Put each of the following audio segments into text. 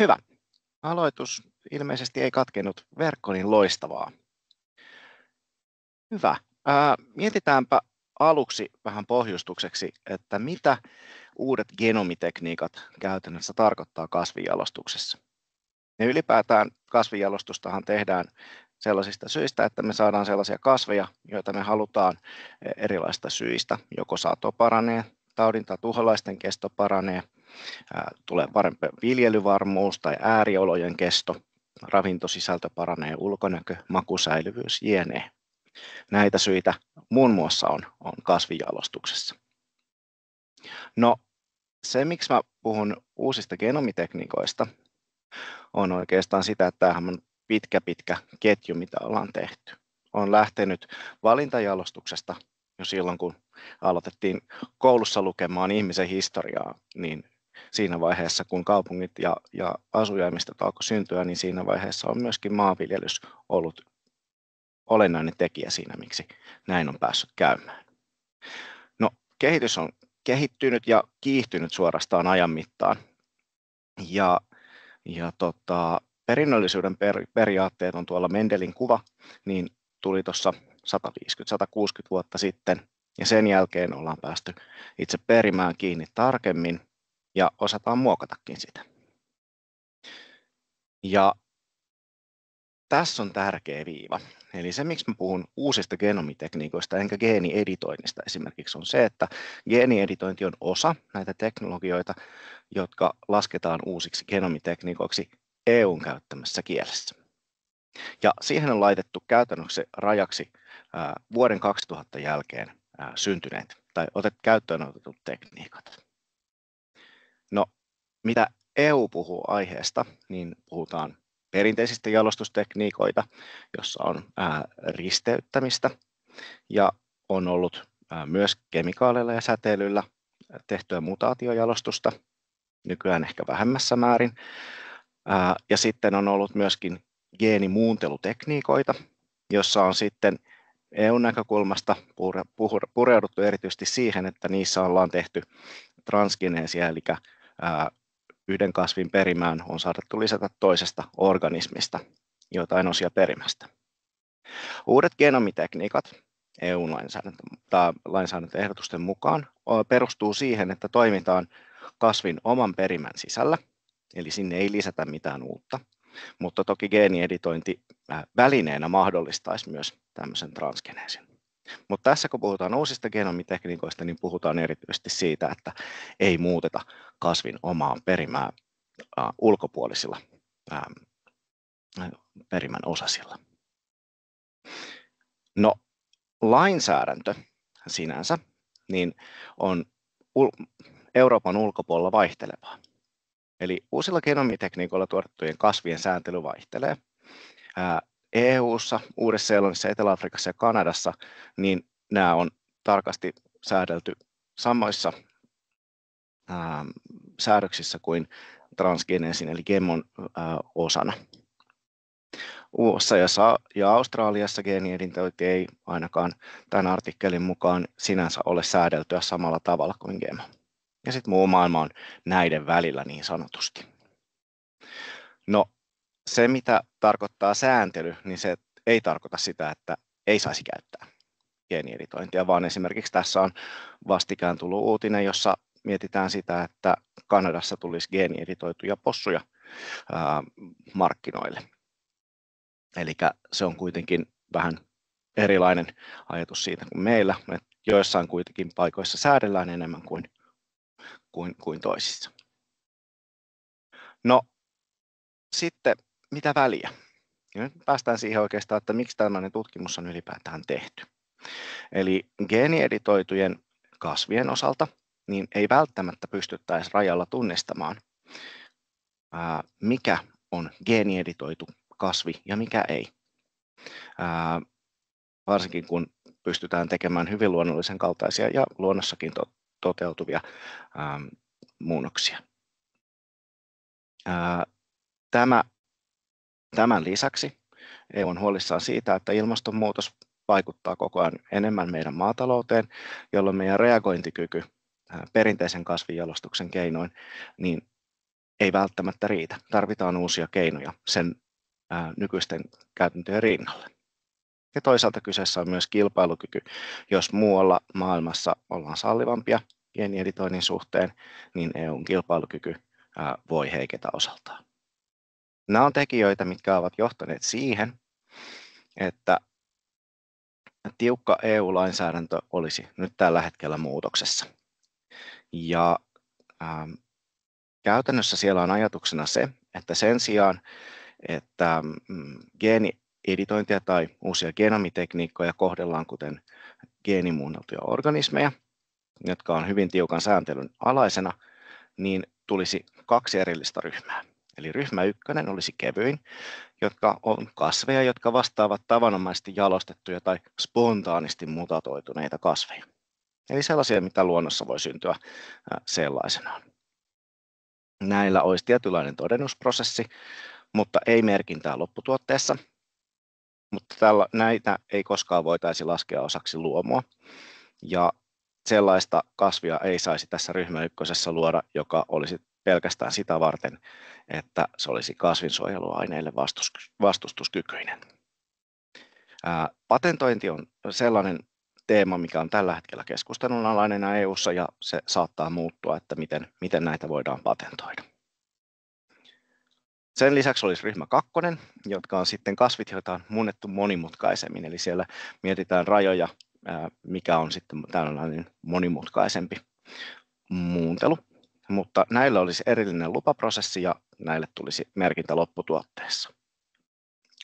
Hyvä. Aloitus ilmeisesti ei katkennut. Verkko, niin loistavaa. Hyvä. Mietitäänpä aluksi vähän pohjustukseksi, että mitä uudet genomitekniikat käytännössä tarkoittaa kasvinjalostuksessa. Ja ylipäätään kasvinjalostustahan tehdään sellaisista syistä, että me saadaan sellaisia kasveja, joita me halutaan erilaisista syistä. Joko sato paranee, taudin tai tuholaisten kesto paranee, tulee parempi viljelyvarmuus tai ääriolojen kesto, ravintosisältö paranee, ulkonäkö, makusäilyvyys jne. Näitä syitä muun muassa on kasvinjalostuksessa. No, se miksi mä puhun uusista genomitekniikoista, on oikeastaan sitä, että tämähän on pitkä ketju, mitä ollaan tehty. On lähtenyt valintajalostuksesta jo silloin, kun aloitettiin koulussa lukemaan ihmisen historiaa, niin siinä vaiheessa, kun kaupungit ja asujaimiset alkoi syntyä, niin siinä vaiheessa on myöskin maanviljelys ollut olennainen tekijä siinä, miksi näin on päässyt käymään. No, kehitys on kehittynyt ja kiihtynyt suorastaan ajan mittaan. Perinnöllisyyden periaatteet on tuolla Mendelin kuva, niin tuli tuossa 150-160 vuotta sitten, ja sen jälkeen ollaan päästy itse perimään kiinni tarkemmin, ja osataan muokatakin sitä. Ja tässä on tärkeä viiva. Eli se, miksi mä puhun uusista genomitekniikoista enkä geenieditoinnista esimerkiksi, on se, että geenieditointi on osa näitä teknologioita, jotka lasketaan uusiksi genomitekniikoiksi EUn käyttämässä kielessä. Ja siihen on laitettu käytännössä rajaksi vuoden 2000 jälkeen syntyneet tai käyttöön otetut tekniikat. No, mitä EU puhuu aiheesta, niin puhutaan perinteisistä jalostustekniikoita, jossa on risteyttämistä ja on ollut myös kemikaaleilla ja säteilyllä tehtyä mutaatiojalostusta, nykyään ehkä vähemmässä määrin. Ja sitten on ollut myöskin geenimuuntelutekniikoita, jossa on sitten EU-näkökulmasta pureuduttu erityisesti siihen, että niissä ollaan tehty transgeneesiä, eli yhden kasvin perimään on saatu lisätä toisesta organismista jotain osia perimästä. Uudet genomitekniikat EU-lainsäädäntöehdotusten mukaan perustuu siihen, että toimitaan kasvin oman perimän sisällä, eli sinne ei lisätä mitään uutta, mutta toki geenieditointi välineenä mahdollistaisi myös tämmöisen transgeneesin. Mutta tässä kun puhutaan uusista genomitekniikoista, niin puhutaan erityisesti siitä, että ei muuteta kasvin omaa perimää ulkopuolisilla perimän osasilla. No, lainsäädäntö sinänsä niin on Euroopan ulkopuolella vaihtelevaa. Eli uusilla genomitekniikoilla tuotettujen kasvien sääntely vaihtelee. EU:ssa, Uudessa-Seelannissa, Etelä-Afrikassa ja Kanadassa, niin nämä on tarkasti säädelty samoissa säädöksissä kuin transgeneesin eli gemmon osana. USA ja Australiassa geenieditointi ei ainakaan tämän artikkelin mukaan sinänsä ole säädeltyä samalla tavalla kuin GMO. Ja sitten muu maailma on näiden välillä niin sanotusti. No, se mitä tarkoittaa sääntely, niin se ei tarkoita sitä, että ei saisi käyttää geenieditointia, vaan esimerkiksi tässä on vastikään tullut uutinen, jossa mietitään sitä, että Kanadassa tulisi geenieditoituja possuja markkinoille. Eli se on kuitenkin vähän erilainen ajatus siitä kuin meillä, että joissain kuitenkin paikoissa säädellään enemmän kuin toisissa. No sitten mitä väliä? Ja nyt päästään siihen oikeastaan, että miksi tällainen tutkimus on ylipäätään tehty. Eli geenieditoitujen kasvien osalta niin ei välttämättä pystyttäisi rajalla tunnistamaan, mikä on geenieditoitu kasvi ja mikä ei. Varsinkin kun pystytään tekemään hyvin luonnollisen kaltaisia ja luonnossakin toteutuvia muunnoksia. Tämän lisäksi EU on huolissaan siitä, että ilmastonmuutos vaikuttaa koko ajan enemmän meidän maatalouteen, jolloin meidän reagointikyky perinteisen kasvinjalostuksen keinoin niin ei välttämättä riitä. Tarvitaan uusia keinoja sen nykyisten käytäntöjen rinnalle. Ja toisaalta kyseessä on myös kilpailukyky. Jos muualla maailmassa ollaan sallivampia geenieditoinnin suhteen, niin EUn kilpailukyky voi heiketä osaltaan. Nämä on tekijöitä, mitkä ovat johtaneet siihen, että tiukka EU-lainsäädäntö olisi nyt tällä hetkellä muutoksessa. Ja käytännössä siellä on ajatuksena se, että sen sijaan, että geenieditointia tai uusia genomitekniikkoja kohdellaan kuten geenimuunneltuja organismeja, jotka on hyvin tiukan sääntelyn alaisena, niin tulisi 2 erillistä ryhmää. Eli ryhmä 1 olisi kevyin, jotka on kasveja, jotka vastaavat tavanomaisesti jalostettuja tai spontaanisti mutatoituneita kasveja. Eli sellaisia, mitä luonnossa voi syntyä sellaisenaan. Näillä olisi tietynlainen todennusprosessi, mutta ei merkintää lopputuotteessa. Mutta näitä ei koskaan voitaisi laskea osaksi luomua. Ja sellaista kasvia ei saisi tässä ryhmä 1 luoda, joka olisi pelkästään sitä varten, että se olisi kasvinsuojeluaineille vastustuskykyinen. Patentointi on sellainen teema, mikä on tällä hetkellä keskustelunalainen EU:ssa, ja se saattaa muuttua, että miten näitä voidaan patentoida. Sen lisäksi olisi ryhmä 2, jotka on sitten kasvit, joita on muunnettu monimutkaisemmin, eli siellä mietitään rajoja, mikä on sitten tällainen monimutkaisempi muuntelu, mutta näillä olisi erillinen lupaprosessi ja näille tulisi merkintä lopputuotteessa.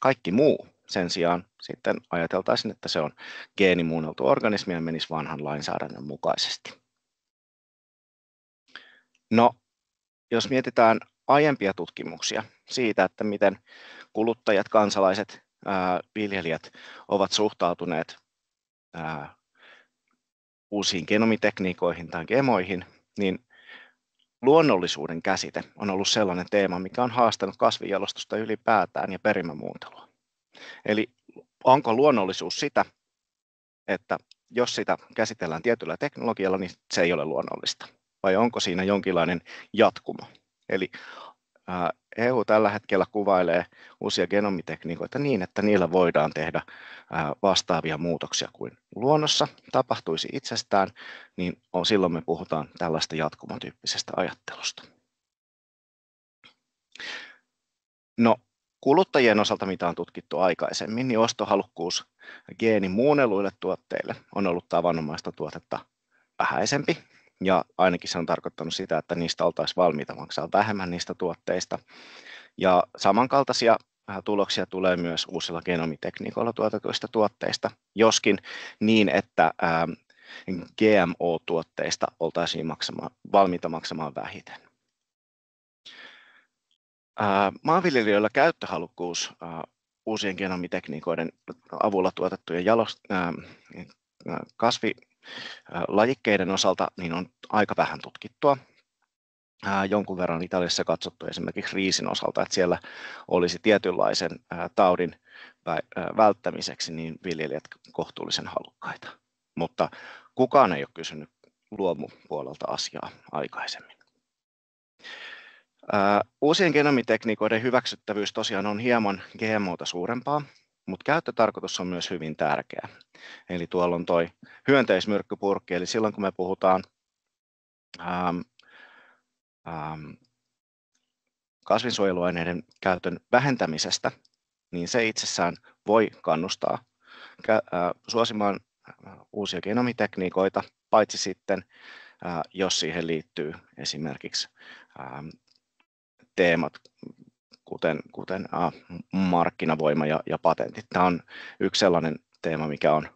Kaikki muu sen sijaan sitten ajateltaisiin, että se on geenimuunneltu organismi ja menisi vanhan lainsäädännön mukaisesti. No, jos mietitään aiempia tutkimuksia siitä, että miten kuluttajat, kansalaiset, viljelijät ovat suhtautuneet uusiin genomitekniikoihin tai gemoihin, niin luonnollisuuden käsite on ollut sellainen teema, mikä on haastanut kasvinjalostusta ylipäätään ja perimämuuntelua. Eli onko luonnollisuus sitä, että jos sitä käsitellään tietyllä teknologialla, niin se ei ole luonnollista, vai onko siinä jonkinlainen jatkumo? Eli EU tällä hetkellä kuvailee uusia genomitekniikoita niin, että niillä voidaan tehdä vastaavia muutoksia kuin luonnossa tapahtuisi itsestään, niin silloin me puhutaan tällaista jatkumotyyppisestä ajattelusta. No, kuluttajien osalta, mitä on tutkittu aikaisemmin, niin ostohalukkuus geenimuunnelluille tuotteille on ollut tavanomaista tuotetta vähäisempi. Ja ainakin se on tarkoittanut sitä, että niistä oltaisiin valmiita maksaa vähemmän niistä tuotteista. Ja samankaltaisia tuloksia tulee myös uusilla genomitekniikoilla tuotetuista tuotteista, joskin niin, että GMO-tuotteista oltaisiin valmiita maksamaan vähiten. Maanviljelijöillä käyttöhalukkuus uusien genomitekniikoiden avulla tuotettujen kasvilajikkeiden osalta niin on aika vähän tutkittua. Jonkun verran Italiassa katsottu esimerkiksi riisin osalta, että siellä olisi tietynlaisen taudin välttämiseksi niin viljelijät kohtuullisen halukkaita. Mutta kukaan ei ole kysynyt luomupuolelta asiaa aikaisemmin. Uusien genomitekniikoiden hyväksyttävyys tosiaan on hieman GMOta suurempaa, mutta käyttötarkoitus on myös hyvin tärkeä. Eli tuolla on tuo hyönteismyrkkypurkki, eli silloin kun me puhutaan kasvinsuojeluaineiden käytön vähentämisestä, niin se itsessään voi kannustaa suosimaan uusia genomitekniikoita, paitsi sitten jos siihen liittyy esimerkiksi teemat, kuten markkinavoima ja patentit. Tämä on yksi sellainen teema, mikä on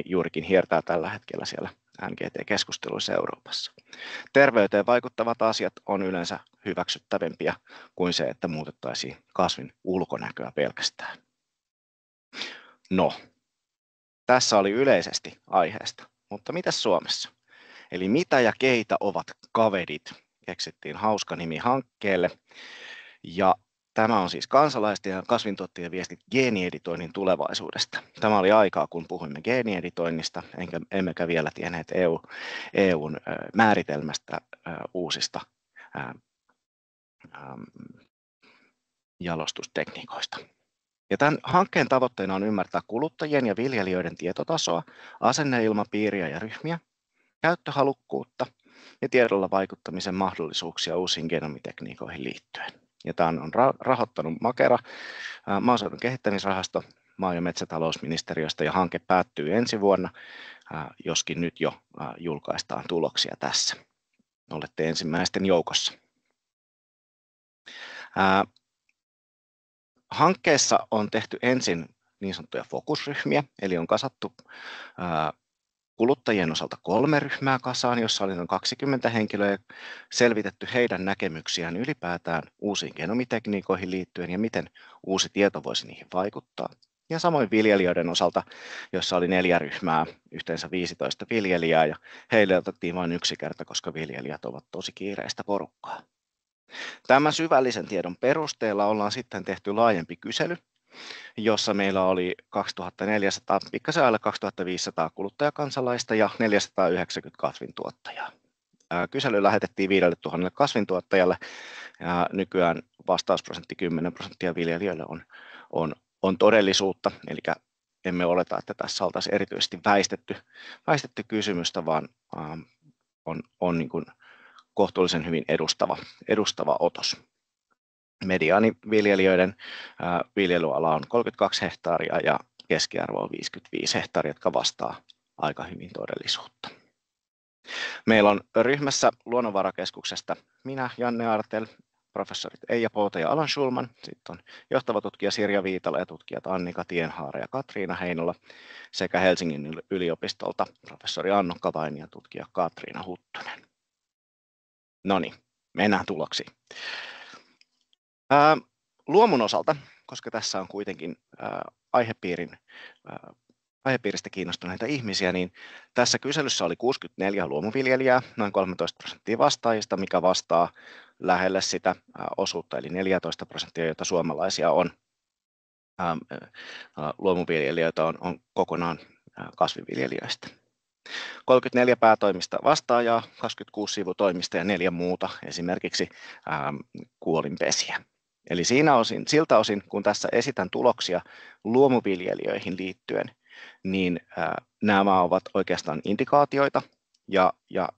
juurikin hiertää tällä hetkellä siellä NGT-keskusteluissa Euroopassa. Terveyteen vaikuttavat asiat on yleensä hyväksyttävämpiä kuin se, että muutettaisiin kasvin ulkonäköä pelkästään. No, tässä oli yleisesti aiheesta, mutta mitäs Suomessa? Eli mitä ja keitä ovat kavedit? Keksittiin hauska nimi hankkeelle. Ja tämä on siis kansalaisten ja kasvintuottajien viestit geenieditoinnin tulevaisuudesta. Tämä oli aikaa, kun puhuimme geenieditoinnista, emmekä vielä tienneet EUn määritelmästä uusista jalostustekniikoista. Ja tämän hankkeen tavoitteena on ymmärtää kuluttajien ja viljelijöiden tietotasoa, asenneilmapiiriä ja ryhmiä, käyttöhalukkuutta ja tiedolla vaikuttamisen mahdollisuuksia uusiin genomitekniikoihin liittyen. Ja tämän on rahoittanut Makera, maaseudun kehittämisrahasto, maa- ja metsätalousministeriöstä, ja hanke päättyy ensi vuonna, joskin nyt jo julkaistaan tuloksia tässä. Olette ensimmäisten joukossa. Hankkeessa on tehty ensin niin sanottuja fokusryhmiä, eli on kasattu kuluttajien osalta 3 ryhmää kasaan, jossa oli noin 20 henkilöä, selvitetty heidän näkemyksiään ylipäätään uusiin genomitekniikoihin liittyen ja miten uusi tieto voisi niihin vaikuttaa. Ja samoin viljelijöiden osalta, jossa oli 4 ryhmää, yhteensä 15 viljelijää, ja heille otettiin vain 1 kerta, koska viljelijät ovat tosi kiireistä porukkaa. Tämän syvällisen tiedon perusteella ollaan sitten tehty laajempi kysely, jossa meillä oli 2400, pikkasen alle 2500 kuluttajakansalaista ja 490 kasvintuottajaa. Kysely lähetettiin 5000 kasvintuottajalle, ja nykyään vastausprosentti 10% viljelijöille on todellisuutta, eli emme oleta, että tässä oltaisiin erityisesti väistetty kysymystä, vaan on niin kuin kohtuullisen hyvin edustava otos. Mediaaniviljelijöiden viljelyala on 32 hehtaaria ja keskiarvo on 55 hehtaaria, jotka vastaa aika hyvin todellisuutta. Meillä on ryhmässä Luonnonvarakeskuksesta minä, Janne Artel, professorit Eija Pouta ja Alan Schulman, sitten on johtava tutkija Sirja Viitala ja tutkijat Annika Tienhaara ja Katriina Heinola sekä Helsingin yliopistolta professori Annukka Vaini ja tutkija Katriina Huttunen. No niin, mennään tuloksiin. Luomun osalta, koska tässä on kuitenkin aihepiiristä kiinnostuneita ihmisiä, niin tässä kyselyssä oli 64 luomuviljelijää, noin 13% vastaajista, mikä vastaa lähelle sitä osuutta, eli 14%, jota suomalaisia on. Luomuviljelijöitä on kokonaan kasvinviljelijöistä. 34 päätoimista vastaajaa, 26 sivutoimista ja 4 muuta, esimerkiksi kuolinpesiä. Eli siltä osin, kun tässä esitän tuloksia luomuviljelijöihin liittyen, niin nämä ovat oikeastaan indikaatioita ja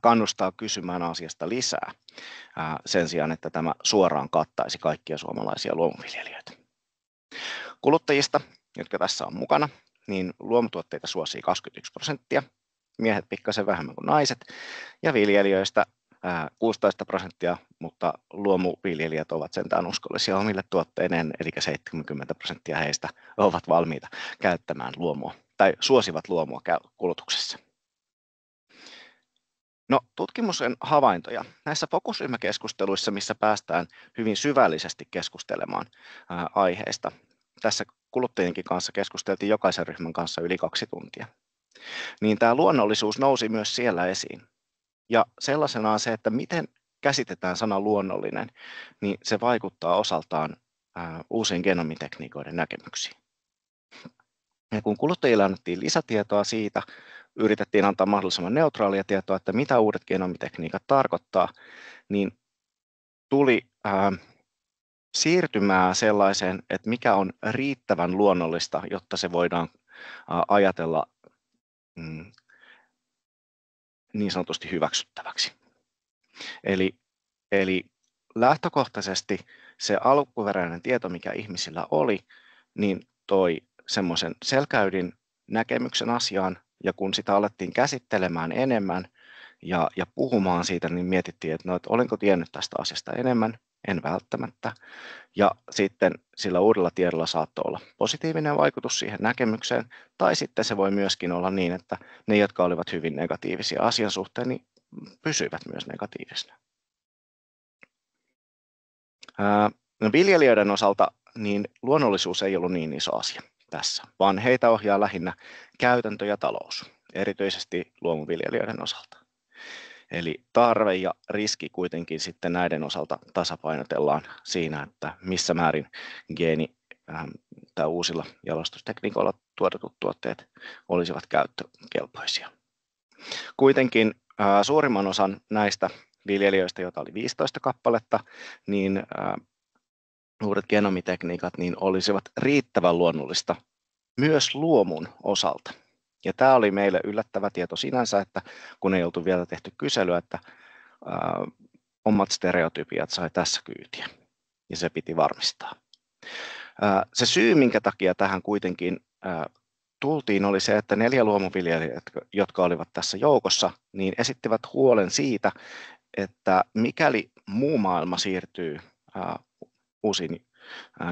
kannustaa kysymään asiasta lisää sen sijaan, että tämä suoraan kattaisi kaikkia suomalaisia luomuviljelijöitä. Kuluttajista, jotka tässä on mukana, niin luomutuotteita suosii 21%, miehet pikkasen vähemmän kuin naiset, ja viljelijöistä 16%, mutta luomuviljelijät ovat sentään uskollisia omille tuotteineen, eli 70% heistä ovat valmiita käyttämään luomua tai suosivat luomua kulutuksessa. No, tutkimuksen havaintoja. Näissä fokusryhmäkeskusteluissa, missä päästään hyvin syvällisesti keskustelemaan aiheesta, tässä kuluttajienkin kanssa keskusteltiin jokaisen ryhmän kanssa yli 2 tuntia, niin tämä luonnollisuus nousi myös siellä esiin. Ja sellaisenaan se, että miten käsitetään sana luonnollinen, niin se vaikuttaa osaltaan uusien genomitekniikoiden näkemyksiin. Ja kun kuluttajille annettiin lisätietoa siitä, yritettiin antaa mahdollisimman neutraalia tietoa, että mitä uudet genomitekniikat tarkoittaa, niin tuli siirtymää sellaiseen, että mikä on riittävän luonnollista, jotta se voidaan ajatella niin sanotusti hyväksyttäväksi. Eli lähtökohtaisesti se alkuperäinen tieto, mikä ihmisillä oli, niin toi semmoisen selkäydin näkemyksen asiaan, ja kun sitä alettiin käsittelemään enemmän ja puhumaan siitä, niin mietittiin, että olenko tiennyt tästä asiasta enemmän, en välttämättä. Ja sitten sillä uudella tiedolla saattoi olla positiivinen vaikutus siihen näkemykseen, tai sitten se voi myöskin olla niin, että ne, jotka olivat hyvin negatiivisia asian suhteen, niin pysyivät myös negatiivisina. No, viljelijöiden osalta niin luonnollisuus ei ollut niin iso asia tässä, vaan heitä ohjaa lähinnä käytäntö ja talous, erityisesti luomuviljelijöiden osalta. Eli tarve ja riski kuitenkin sitten näiden osalta tasapainotellaan siinä, että missä määrin geeni tai uusilla jalostustekniikoilla tuotetut tuotteet olisivat käyttökelpoisia. Kuitenkin suurimman osan näistä viljelijöistä, joita oli 15 kappaletta, niin uudet genomitekniikat niin olisivat riittävän luonnollista myös luomun osalta. Ja tämä oli meille yllättävä tieto sinänsä, että kun ei oltu vielä tehty kyselyä, että omat stereotypiat sai tässä kyytiä, ja se piti varmistaa. Se syy, minkä takia tähän kuitenkin tultiin, oli se, että 4 luomuviljelijät, jotka olivat tässä joukossa, niin esittivät huolen siitä, että mikäli muu maailma siirtyy uusiin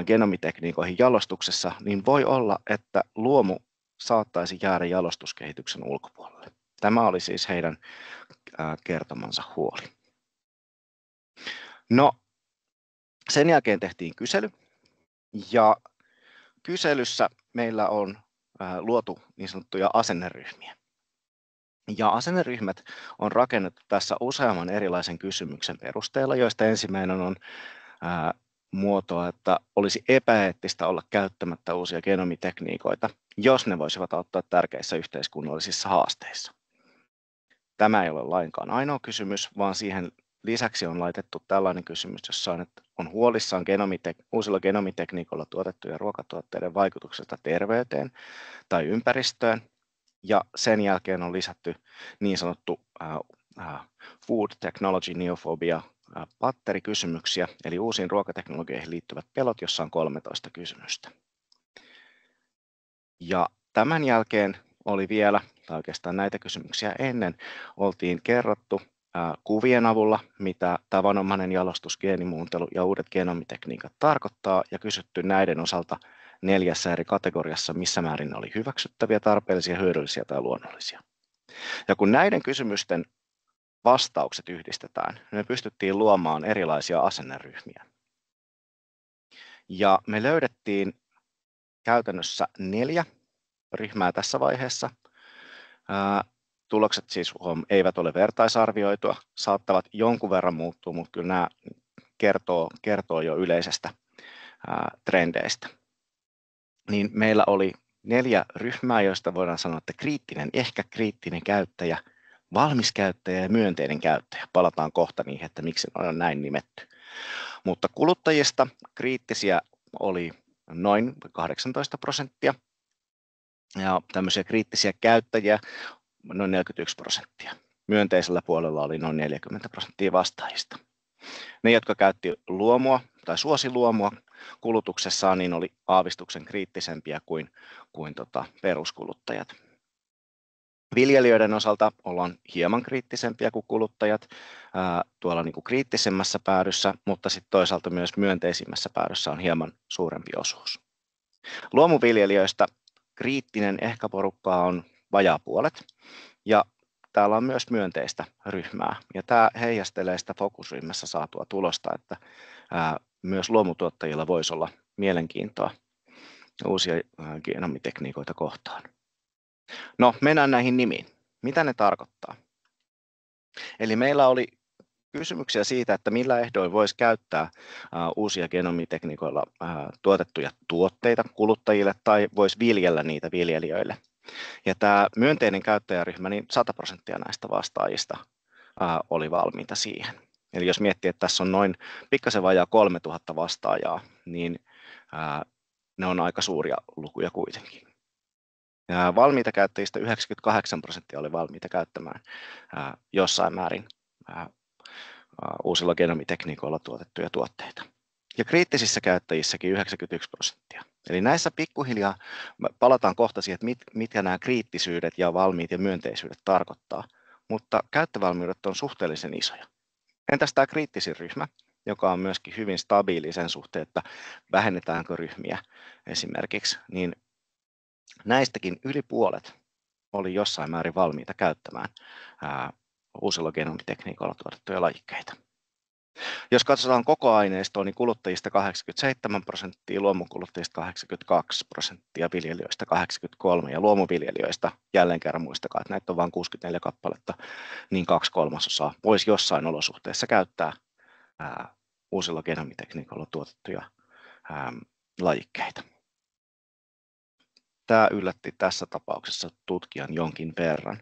genomitekniikoihin jalostuksessa, niin voi olla, että luomu saattaisi jäädä jalostuskehityksen ulkopuolelle. Tämä oli siis heidän kertomansa huoli. No, sen jälkeen tehtiin kysely, ja kyselyssä meillä on luotu niin sanottuja asenneryhmiä. Ja asenneryhmät on rakennettu tässä useamman erilaisen kysymyksen perusteella, joista ensimmäinen on muotoa, että olisi epäeettistä olla käyttämättä uusia genomitekniikoita, jos ne voisivat auttaa tärkeissä yhteiskunnallisissa haasteissa. Tämä ei ole lainkaan ainoa kysymys, vaan siihen lisäksi on laitettu tällainen kysymys, jossa on huolissaan uusilla genomitekniikoilla tuotettujen ruokatuotteiden vaikutuksesta terveyteen tai ympäristöön. Ja sen jälkeen on lisätty niin sanottu Food Technology Neophobia patterikysymyksiä, eli uusiin ruokateknologioihin liittyvät pelot, jossa on 13 kysymystä. Ja tämän jälkeen oli vielä, tai oikeastaan näitä kysymyksiä ennen, oltiin kerrottu kuvien avulla, mitä tavanomainen jalostus, geenimuuntelu ja uudet genomitekniikat tarkoittaa, ja kysytty näiden osalta 4 eri kategoriassa, missä määrin ne oli hyväksyttäviä, tarpeellisia, hyödyllisiä tai luonnollisia. Ja kun näiden kysymysten vastaukset yhdistetään, niin me pystyttiin luomaan erilaisia asenneryhmiä. Ja me löydettiin käytännössä 4 ryhmää tässä vaiheessa. Tulokset siis eivät ole vertaisarvioitua, saattavat jonkun verran muuttua, mutta kyllä nämä kertoo jo yleisestä trendeistä. Niin meillä oli 4 ryhmää, joista voidaan sanoa, että kriittinen, ehkä kriittinen käyttäjä, valmis käyttäjä ja myönteinen käyttäjä. Palataan kohta niihin, että miksi ne on näin nimetty. Mutta kuluttajista kriittisiä oli noin 18%, ja tämmöisiä kriittisiä käyttäjiä noin 41%. Myönteisellä puolella oli noin 40% vastaajista. Ne, jotka käytti luomua tai suosi luomua kulutuksessaan, niin oli aavistuksen kriittisempiä kuin peruskuluttajat. Viljelijöiden osalta ollaan hieman kriittisempiä kuin kuluttajat tuolla niin kuin kriittisemmässä päädyssä, mutta sitten toisaalta myös myönteisimmässä päädyssä on hieman suurempi osuus. Luomuviljelijöistä kriittinen ehkä porukkaa on vajaa puolet, ja täällä on myös myönteistä ryhmää, ja tämä heijastelee sitä fokusryhmässä saatua tulosta, että myös luomutuottajilla voisi olla mielenkiintoa uusia genomitekniikoita kohtaan. No, mennään näihin nimiin. Mitä ne tarkoittaa? Eli meillä oli kysymyksiä siitä, että millä ehdoin voisi käyttää uusia genomitekniikoilla tuotettuja tuotteita kuluttajille tai voisi viljellä niitä viljelijöille. Ja tämä myönteinen käyttäjäryhmä, niin 100% näistä vastaajista oli valmiita siihen. Eli jos miettii, että tässä on noin pikkasen vajaa 3000 vastaajaa, niin ne on aika suuria lukuja kuitenkin. Ja valmiita käyttäjistä 98% oli valmiita käyttämään jossain määrin uusilla genomitekniikoilla tuotettuja tuotteita. Ja kriittisissä käyttäjissäkin 91%. Eli näissä pikkuhiljaa palataan kohta siihen, että mitkä nämä kriittisyydet ja valmiit ja myönteisyydet tarkoittaa, mutta käyttövalmiudet on suhteellisen isoja. Entäs tämä kriittisin ryhmä, joka on myöskin hyvin stabiili sen suhteen, että vähennetäänkö ryhmiä esimerkiksi, niin näistäkin yli puolet oli jossain määrin valmiita käyttämään uusilla genomitekniikoilla tuotettuja lajikkeita. Jos katsotaan koko aineistoa, niin kuluttajista 87%, luomukuluttajista 82%, viljelijöistä 83% ja luomuviljelijöistä, jälleen kerran muistakaa, että näitä on vain 64 kappaletta, niin 2/3 voisi jossain olosuhteessa käyttää uusilla genomitekniikoilla tuotettuja lajikkeita. Tämä yllätti tässä tapauksessa tutkijan jonkin verran.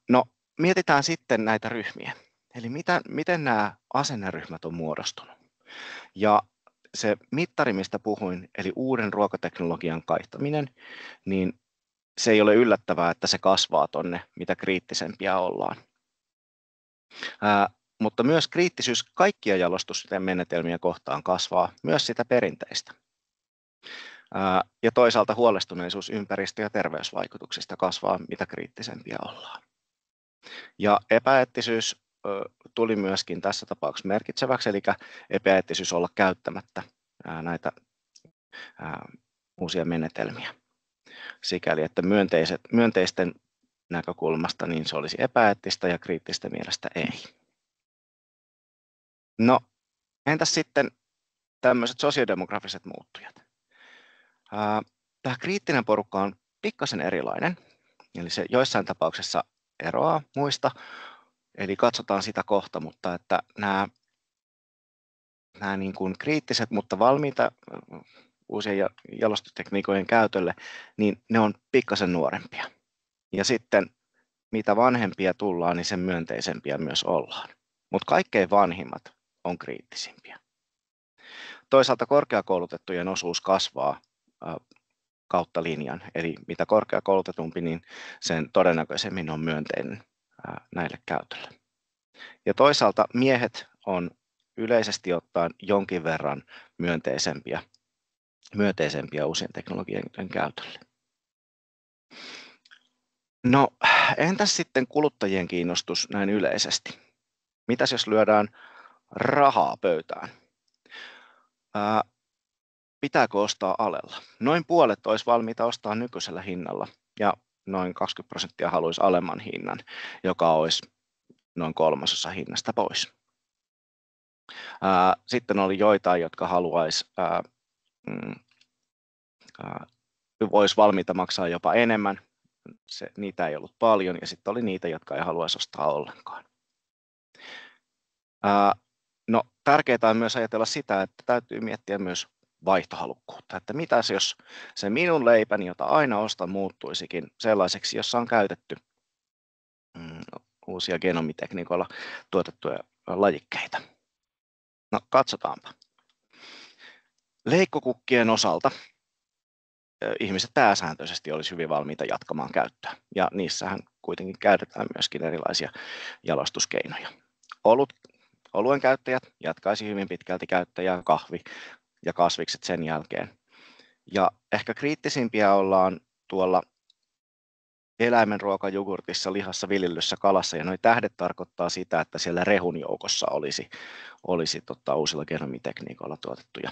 No, mietitään sitten näitä ryhmiä. Eli miten nämä asenneryhmät on muodostunut. Ja se mittari, mistä puhuin, eli uuden ruokateknologian kaihtaminen, niin se ei ole yllättävää, että se kasvaa tonne, mitä kriittisempiä ollaan. Mutta myös kriittisyys kaikkia jalostusmenetelmiä kohtaan kasvaa, myös sitä perinteistä. Ja toisaalta huolestuneisuus ympäristö- ja terveysvaikutuksista kasvaa, mitä kriittisempiä ollaan. Ja epäeettisyys tuli myöskin tässä tapauksessa merkitseväksi, eli epäeettisyys olla käyttämättä näitä uusia menetelmiä. Sikäli, että myönteisten näkökulmasta niin se olisi epäeettistä ja kriittistä mielestä ei. No, entäs sitten tämmöiset sosiodemografiset muuttujat? Tämä kriittinen porukka on pikkasen erilainen, eli se joissain tapauksessa eroaa muista, eli katsotaan sitä kohta, mutta että nämä niin kuin kriittiset, mutta valmiita uusien jalostustekniikoiden käytölle, niin ne on pikkasen nuorempia. Ja sitten mitä vanhempia tullaan, niin sen myönteisempiä myös ollaan. Mutta kaikkein vanhimmat on kriittisimpiä. Toisaalta korkeakoulutettujen osuus kasvaa kautta linjan, eli mitä korkeakoulutetumpi, niin sen todennäköisemmin on myönteinen näille käytölle. Ja toisaalta miehet on yleisesti ottaen jonkin verran myönteisempiä uusien teknologioiden käytölle. No, entäs sitten kuluttajien kiinnostus näin yleisesti? Mitäs jos lyödään rahaa pöytään? Pitääkö ostaa alella? Noin puolet olisi valmiita ostaa nykyisellä hinnalla ja noin 20% haluaisi alemman hinnan, joka olisi noin 1/3 hinnasta pois. Sitten oli joitain, jotka olisi valmiita maksaa jopa enemmän. Niitä ei ollut paljon ja sitten oli niitä, jotka ei haluaisi ostaa ollenkaan. No, tärkeää on myös ajatella sitä, että täytyy miettiä myös vaihtohalukkuutta, että mitäs jos se minun leipäni, jota aina ostan, muuttuisikin sellaiseksi, jossa on käytetty uusia genomitekniikoilla tuotettuja lajikkeita. No, katsotaanpa. Leikkokukkien osalta ihmiset pääsääntöisesti olisi hyvin valmiita jatkamaan käyttöä, ja niissähän kuitenkin käytetään myöskin erilaisia jalostuskeinoja. Oluen käyttäjät jatkaisi hyvin pitkälti käyttäjää, kahvi ja kasvikset sen jälkeen. Ja ehkä kriittisimpiä ollaan tuolla eläimen ruokajogurtissa, lihassa, viljelyssä, kalassa, ja nuo tähdet tarkoittaa sitä, että siellä rehun joukossa olisi uusilla genomitekniikoilla tuotettuja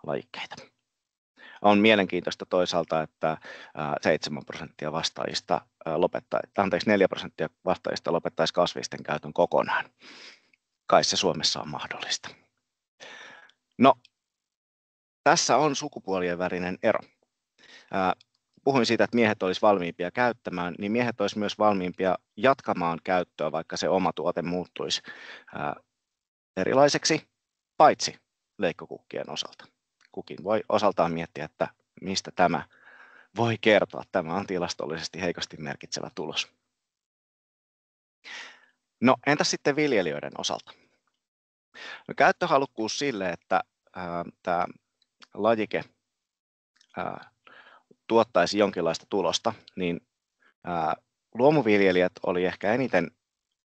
lajikkeita. On mielenkiintoista toisaalta, että 4% vastaajista lopettaisi kasvisten käytön kokonaan. Kai se Suomessa on mahdollista. No, tässä on sukupuolien välinen ero. Puhuin siitä, että miehet olisivat valmiimpia käyttämään, niin miehet olisivat myös valmiimpia jatkamaan käyttöä, vaikka se oma tuote muuttuisi erilaiseksi, paitsi leikkokukkien osalta. Kukin voi osaltaan miettiä, että mistä tämä voi kertoa. Tämä on tilastollisesti heikosti merkitsevä tulos. No, entäs sitten viljelijöiden osalta? No, käyttöhalukkuus sille, että tämä lajike tuottaisi jonkinlaista tulosta, niin luomuviljelijät oli ehkä eniten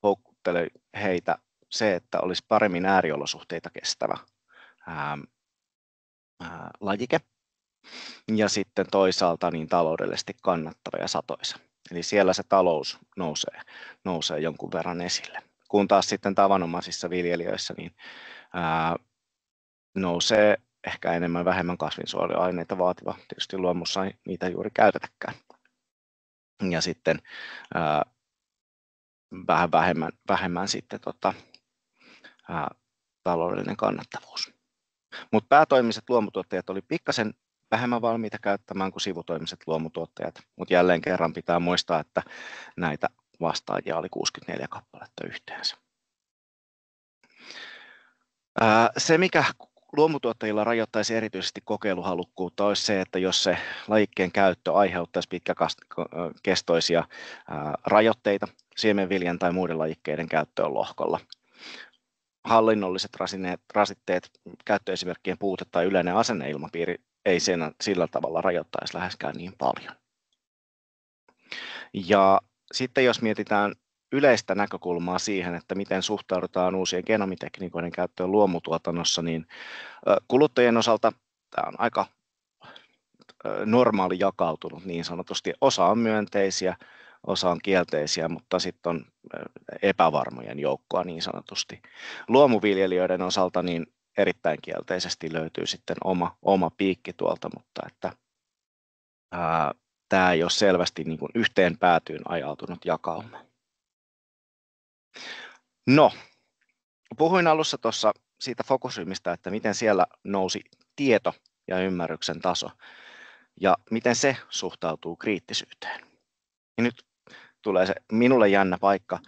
houkutteli heitä se, että olisi paremmin ääriolosuhteita kestävä lajike ja sitten toisaalta niin taloudellisesti kannattava ja satoisa. Eli siellä se talous nousee jonkun verran esille. Kun taas sitten tavanomaisissa viljelijöissä niin nousee ehkä vähemmän kasvinsuojeluaineita vaativa. Tietysti luomussa ei niitä juuri käytetäkään. Ja sitten vähän vähemmän sitten taloudellinen kannattavuus. Mutta päätoimiset luomutuottajat oli pikkasen vähemmän valmiita käyttämään kuin sivutoimiset luomutuottajat. Mutta jälleen kerran pitää muistaa, että näitä vastaajia oli 64 kappaletta yhteensä. Se, mikä luomutuottajilla rajoittaisi erityisesti kokeiluhalukkuutta olisi se, että jos se lajikkeen käyttö aiheuttaisi pitkäkestoisia rajoitteita siemenviljan tai muiden lajikkeiden käyttöön lohkolla. Hallinnolliset rasitteet, käyttöesimerkkien puute tai yleinen asenneilmapiiri ei sillä tavalla rajoittaisi läheskään niin paljon. Ja sitten jos mietitään yleistä näkökulmaa siihen, että miten suhtaudutaan uusien genomitekniikoiden käyttöön luomutuotannossa, niin kuluttajien osalta tämä on aika normaali jakautunut niin sanotusti. Osa on myönteisiä, osa on kielteisiä, mutta sitten on epävarmojen joukkoa niin sanotusti. Luomuviljelijöiden osalta niin erittäin kielteisesti löytyy sitten oma piikki tuolta, mutta että tämä ei ole selvästi niin kuin yhteen päätyyn ajautunut jakauma. No, puhuin alussa tuossa siitä fokusryhmistä, että miten siellä nousi tieto ja ymmärryksen taso ja miten se suhtautuu kriittisyyteen. Ja nyt tulee se minulle jännä paikka.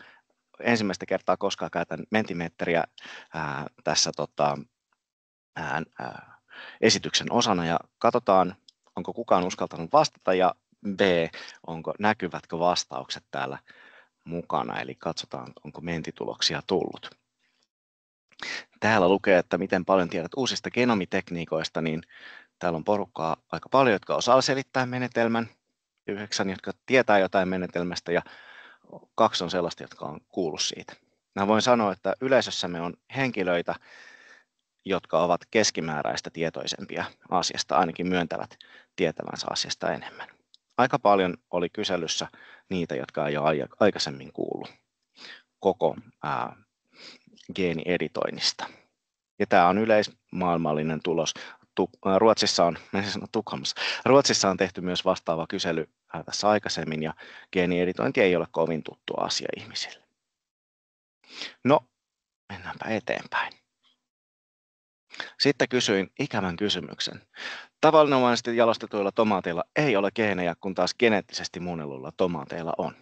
Ensimmäistä kertaa koskaan käytän Mentimetriä tässä esityksen osana ja katsotaan, onko kukaan uskaltanut vastata ja B, näkyvätkö vastaukset täällä mukana, eli katsotaan, onko mentituloksia tullut. Täällä lukee, että miten paljon tiedät uusista genomitekniikoista, niin täällä on porukkaa aika paljon, jotka osaa selittää menetelmän, 9, jotka tietää jotain menetelmästä ja 2 on sellaista, jotka on kuullut siitä. Mä voin sanoa, että yleisössämme on henkilöitä, jotka ovat keskimääräistä tietoisempia asiasta, ainakin myöntävät tietävänsä asiasta enemmän. Aika paljon oli kyselyssä niitä, jotka ei ole aikaisemmin kuullut koko geenieditoinnista. Ja tämä on yleismaailmallinen tulos. Ruotsissa on tehty myös vastaava kysely tässä aikaisemmin, ja geenieditointi ei ole kovin tuttu asia ihmisille. No, mennäänpä eteenpäin. Sitten kysyin ikävän kysymyksen. Tavanomaisesti jalostetuilla tomaateilla ei ole geenejä, kun taas geneettisesti muunnelluilla tomaateilla on.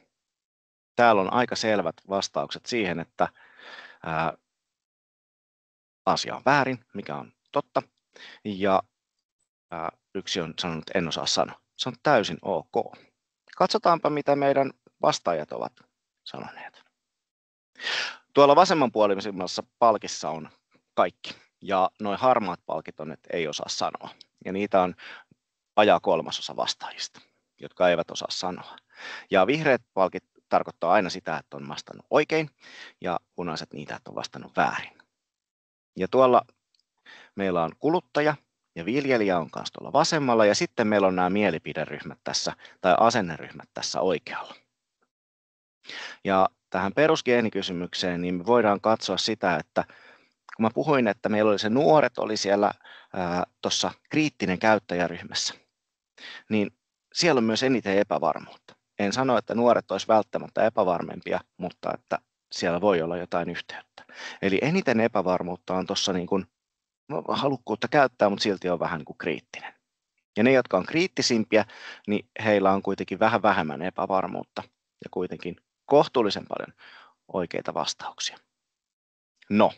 Täällä on aika selvät vastaukset siihen, että asia on väärin, mikä on totta, ja yksi on sanonut, että en osaa sanoa. Se on täysin ok. Katsotaanpa, mitä meidän vastaajat ovat sanoneet. Tuolla vasemmanpuolisemmassa palkissa on kaikki, ja nuo harmaat palkit on, että ei osaa sanoa. Ja niitä on vajaa 1/3 vastaajista, jotka eivät osaa sanoa. Ja vihreät palkit tarkoittaa aina sitä, että on vastannut oikein, ja punaiset niitä, että on vastannut väärin. Ja tuolla meillä on kuluttaja ja viljelijä on kanssa tuolla vasemmalla, ja sitten meillä on nämä mielipideryhmät tässä, tai asenneryhmät tässä oikealla. Ja tähän perusgeenikysymykseen, niin me voidaan katsoa sitä, että kun mä puhuin, että meillä oli se nuoret oli siellä tuossa kriittinen käyttäjäryhmässä, niin siellä on myös eniten epävarmuutta. En sano, että nuoret olisi välttämättä epävarmempia, mutta että siellä voi olla jotain yhteyttä. Eli eniten epävarmuutta on tuossa niin kuin halukkuutta käyttää, mutta silti on vähän niin kuin kriittinen. Ja ne, jotka on kriittisimpiä, niin heillä on kuitenkin vähän vähemmän epävarmuutta ja kuitenkin kohtuullisen paljon oikeita vastauksia. No,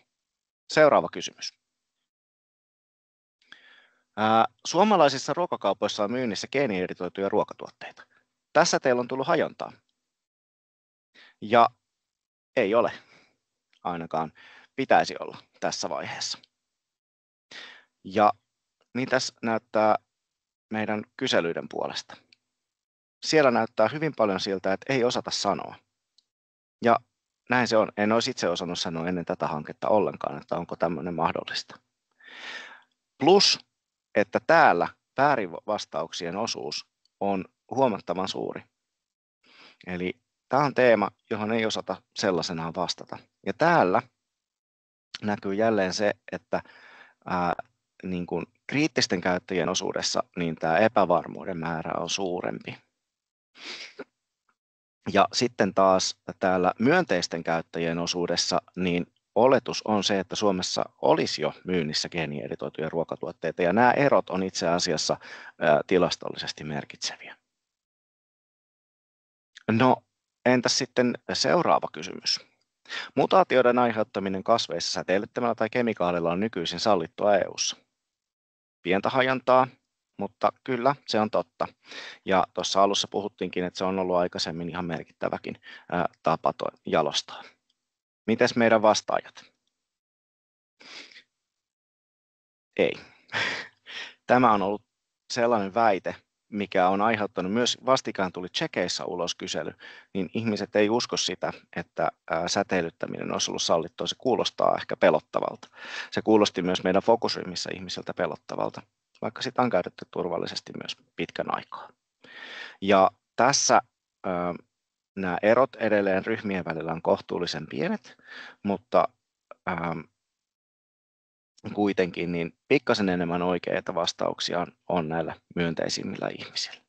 seuraava kysymys. Suomalaisissa ruokakaupoissa on myynnissä geenieditoituja ruokatuotteita. Tässä teillä on tullut hajontaa. Ja ei ole, ainakaan pitäisi olla tässä vaiheessa. Ja mitäs näyttää meidän kyselyiden puolesta? Siellä näyttää hyvin paljon siltä, että ei osata sanoa. Ja näin se on. En olisi itse osannut sanoa ennen tätä hanketta ollenkaan, että onko tämmöinen mahdollista. Plus, että täällä väärinvastauksien osuus on huomattavan suuri. Eli tämä on teema, johon ei osata sellaisenaan vastata. Ja täällä näkyy jälleen se, että niin kuin kriittisten käyttäjien osuudessa niin tämä epävarmuuden määrä on suurempi. Ja sitten taas täällä myönteisten käyttäjien osuudessa niin oletus on se, että Suomessa olisi jo myynnissä geenieditoituja ruokatuotteita, ja nämä erot on itse asiassa tilastollisesti merkitseviä. No, entäs sitten seuraava kysymys? Mutaatioiden aiheuttaminen kasveissa säteilyttämällä tai kemikaalilla on nykyisin sallittua EU:ssa. Pientä hajantaa, mutta kyllä se on totta. Ja tuossa alussa puhuttiinkin, että se on ollut aikaisemmin ihan merkittäväkin tapa jalostaa. Mites meidän vastaajat? Ei. Tämä on ollut sellainen väite, mikä on aiheuttanut myös, vastikään tuli Tšekeissä ulos kysely, niin ihmiset ei usko sitä, että säteilyttäminen olisi ollut sallittua. Se kuulostaa ehkä pelottavalta. Se kuulosti myös meidän fokusryhmissä ihmisiltä pelottavalta, vaikka sitä on käytetty turvallisesti myös pitkän aikaa. Ja tässä nämä erot edelleen ryhmien välillä on kohtuullisen pienet, mutta kuitenkin niin pikkasen enemmän oikeita vastauksia on näillä myönteisimmillä ihmisillä.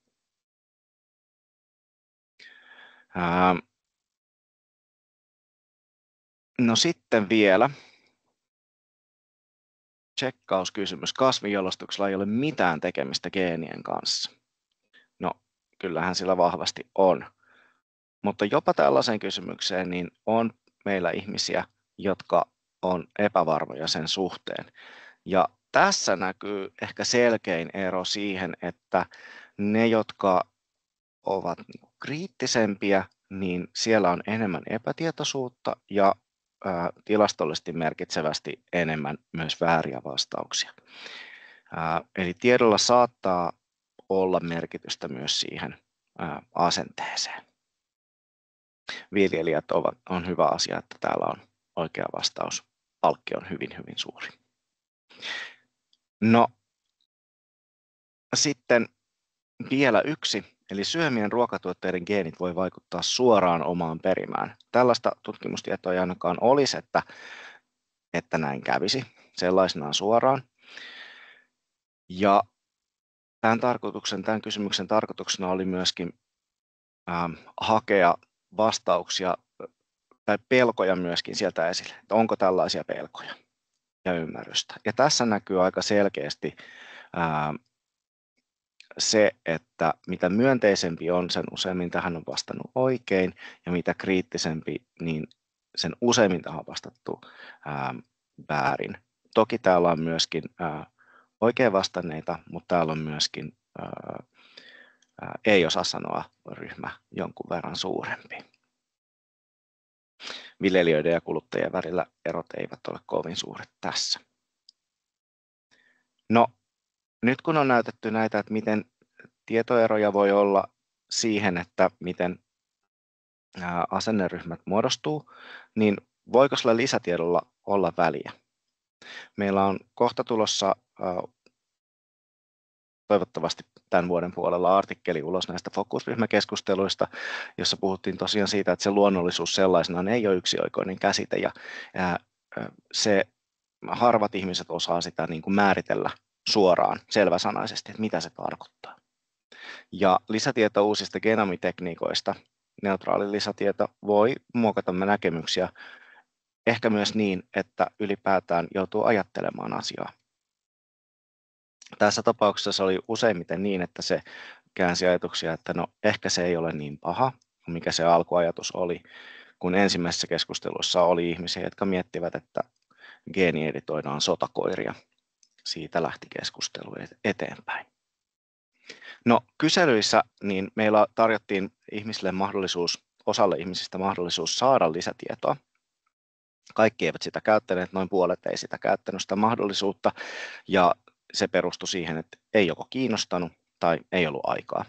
No sitten vielä tsekkauskysymys. Kasvinjalostuksella ei ole mitään tekemistä geenien kanssa. No, kyllähän sillä vahvasti on. Mutta jopa tällaiseen kysymykseen niin on meillä ihmisiä, jotka on epävarmoja sen suhteen. Ja tässä näkyy ehkä selkein ero siihen, että ne, jotka ovat kriittisempiä, niin siellä on enemmän epätietoisuutta ja tilastollisesti merkitsevästi enemmän myös vääriä vastauksia. Eli tiedolla saattaa olla merkitystä myös siihen asenteeseen. Viljelijät on hyvä asia, että täällä on oikea vastaus. Palkki on hyvin, hyvin suuri. No, sitten vielä yksi, eli syömien ruokatuotteiden geenit voi vaikuttaa suoraan omaan perimään. Tällaista tutkimustietoa ei ainakaan olisi, että näin kävisi sellaisenaan suoraan. Ja tämän kysymyksen tarkoituksena oli myöskin hakea vastauksia tai pelkoja myöskin sieltä esille, että onko tällaisia pelkoja ja ymmärrystä. Ja tässä näkyy aika selkeästi se, että mitä myönteisempi on, sen useammin tähän on vastannut oikein, ja mitä kriittisempi, niin sen useimmin tähän on vastattu väärin. Toki täällä on myöskin oikein vastanneita, mutta täällä on myöskin ei osaa sanoa ryhmä jonkun verran suurempi. Viljelijöiden ja kuluttajien välillä erot eivät ole kovin suuret tässä. No, nyt kun on näytetty näitä, että miten tietoeroja voi olla siihen, että miten asenneryhmät muodostuu, niin voiko sillä lisätiedolla olla väliä? Meillä on kohta tulossa toivottavasti tämän vuoden puolella artikkeli ulos näistä fokusryhmäkeskusteluista, jossa puhuttiin tosiaan siitä, että se luonnollisuus sellaisenaan ei ole yksioikoinen käsite, ja se harvat ihmiset osaa sitä niin kuin määritellä suoraan, selväsanaisesti, että mitä se tarkoittaa. Ja lisätieto uusista genomitekniikoista, neutraali lisätieto, voi muokata näkemyksiä ehkä myös niin, että ylipäätään joutuu ajattelemaan asiaa. Tässä tapauksessa oli useimmiten niin, että se käänsi ajatuksia, että no ehkä se ei ole niin paha, mikä se alkuajatus oli, kun ensimmäisessä keskustelussa oli ihmisiä, jotka miettivät, että geenieditoidaan sotakoiria. Siitä lähti keskustelu eteenpäin. No, kyselyissä niin meillä tarjottiin osalle ihmisistä mahdollisuus saada lisätietoa. Kaikki eivät sitä käyttäneet, noin puolet ei sitä käyttänyt sitä mahdollisuutta, ja se perustui siihen, että ei joko kiinnostanut tai ei ollut aikaa.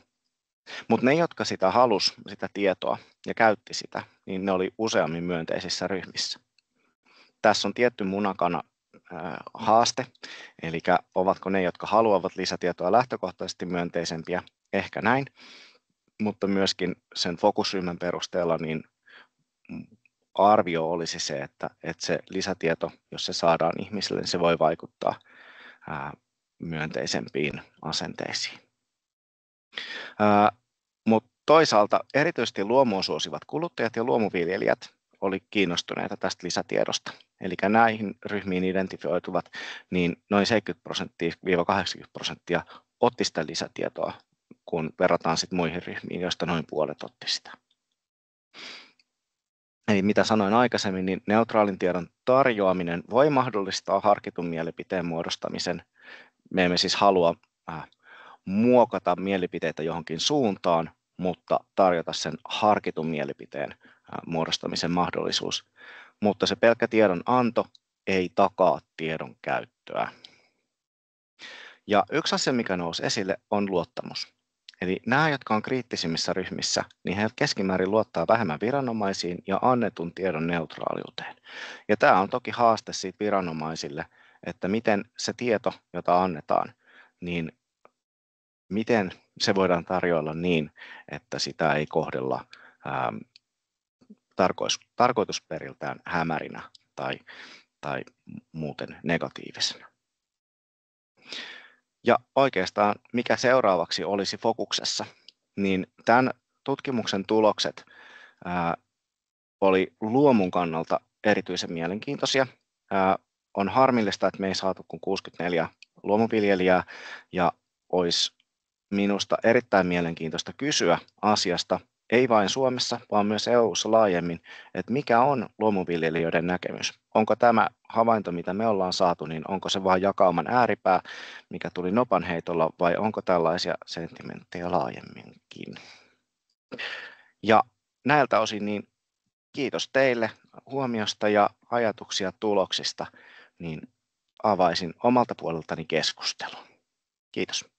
Mutta ne, jotka sitä halusi, sitä tietoa ja käytti sitä, niin ne oli useammin myönteisissä ryhmissä. Tässä on tietty munakana haaste, eli ovatko ne, jotka haluavat lisätietoa lähtökohtaisesti myönteisempiä, ehkä näin, mutta myöskin sen fokusryhmän perusteella niin arvio olisi se, että se lisätieto, jos se saadaan ihmisille, niin se voi vaikuttaa myönteisempiin asenteisiin. Mutta toisaalta erityisesti luomua suosivat kuluttajat ja luomuviljelijät oli kiinnostuneita tästä lisätiedosta. Eli näihin ryhmiin identifioituvat niin noin 70–80% otti sitä lisätietoa, kun verrataan sit muihin ryhmiin, joista noin puolet otti sitä. Eli mitä sanoin aikaisemmin, niin neutraalin tiedon tarjoaminen voi mahdollistaa harkitun mielipiteen muodostamisen. Me emme siis halua muokata mielipiteitä johonkin suuntaan, mutta tarjota sen harkitun mielipiteen muodostamisen mahdollisuus. Mutta se pelkkä tiedon anto ei takaa tiedon käyttöä. Ja yksi asia, mikä nousi esille, on luottamus. Eli nämä, jotka on kriittisimmissä ryhmissä, niin he keskimäärin luottaa vähemmän viranomaisiin ja annetun tiedon neutraaliuteen. Ja tämä on toki haaste siitä viranomaisille, että miten se tieto, jota annetaan, niin miten se voidaan tarjoilla niin, että sitä ei kohdella tarkoitusperiltään hämärinä tai muuten negatiivisena. Ja oikeastaan mikä seuraavaksi olisi fokuksessa, niin tämän tutkimuksen tulokset oli luomun kannalta erityisen mielenkiintoisia. On harmillista, että me ei saatu kuin 64 luomuviljelijää ja olisi minusta erittäin mielenkiintoista kysyä asiasta, ei vain Suomessa, vaan myös EU:ssa laajemmin, että mikä on luomuviljelijöiden näkemys. Onko tämä havainto, mitä me ollaan saatu, niin onko se vain jakauman ääripää, mikä tuli nopanheitolla, vai onko tällaisia sentimenttejä laajemminkin? Ja näiltä osin niin kiitos teille huomiosta ja ajatuksia tuloksista, niin avaisin omalta puoleltani keskustelun. Kiitos.